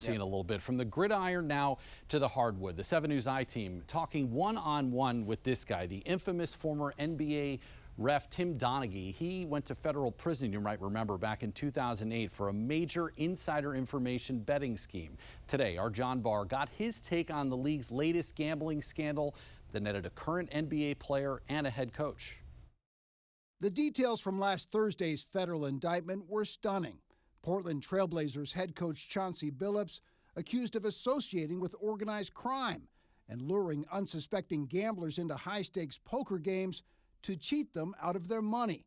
Seeing a little bit from the gridiron now to the hardwood. The 7 News I-team talking one-on-one with this guy, the infamous former NBA ref Tim Donaghy. He went to federal prison, you might remember, back in 2008 for a major insider information betting scheme. Today, our John Barr got his take on the league's latest gambling scandal that netted a current NBA player and a head coach. The details from last Thursday's federal indictment were stunning. Portland Trailblazers head coach Chauncey Billups accused of associating with organized crime and luring unsuspecting gamblers into high-stakes poker games to cheat them out of their money.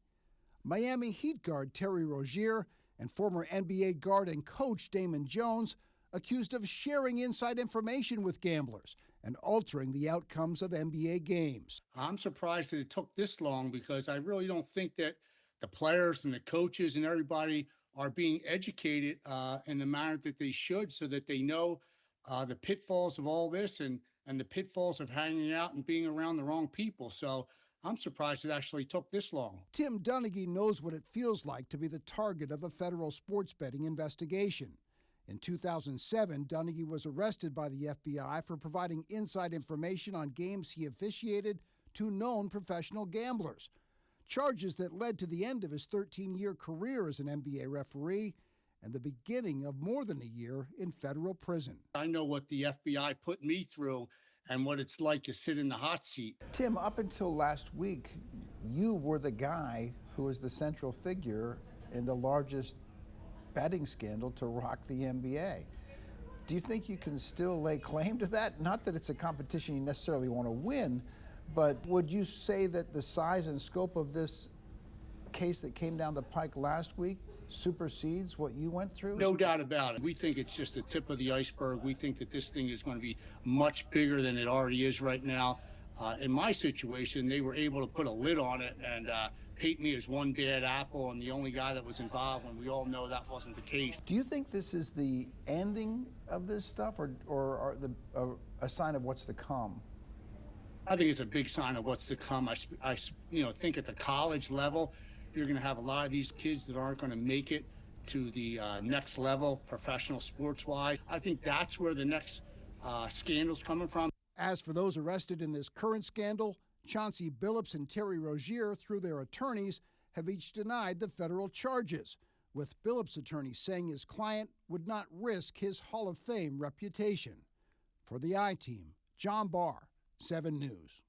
Miami Heat guard Terry Rozier and former NBA guard and coach Damon Jones accused of sharing inside information with gamblers and altering the outcomes of NBA games. I'm surprised that it took this long because I really don't think that the players and the coaches and everybody are being educated in the manner that they should, so that they know the pitfalls of all this and the pitfalls of hanging out and being around the wrong people. So I'm surprised it actually took this long. Tim Donaghy knows what it feels like to be the target of a federal sports betting investigation. In 2007, Donaghy was arrested by the FBI for providing inside information on games he officiated to known professional gamblers. Charges that led to the end of his 13-year career as an NBA referee and the beginning of more than a year in federal prison. I know what the FBI put me through and what it's like to sit in the hot seat. Tim, up until last week, you were the guy who was the central figure in the largest betting scandal to rock the NBA. Do you think you can still lay claim to that? Not that it's a competition you necessarily want to win, but would you say that the size and scope of this case that came down the pike last week supersedes what you went through? No doubt about it. We think it's just the tip of the iceberg. We think that this thing is going to be much bigger than it already is right now. In my situation, they were able to put a lid on it and paint me as one bad apple and the only guy that was involved, when we all know that wasn't the case. Do you think this is the ending of this stuff, or a sign of what's to come? I think it's a big sign of what's to come. I think at the college level, you're going to have a lot of these kids that aren't going to make it to the next level, professional sports-wise. I think that's where the next scandal's coming from. As for those arrested in this current scandal, Chauncey Billups and Terry Rozier, through their attorneys, have each denied the federal charges, with Billups' attorney saying his client would not risk his Hall of Fame reputation. For the I-Team, John Barr, 7 News.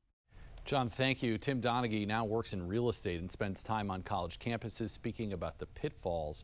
John, thank you. Tim Donaghy now works in real estate and spends time on college campuses speaking about the pitfalls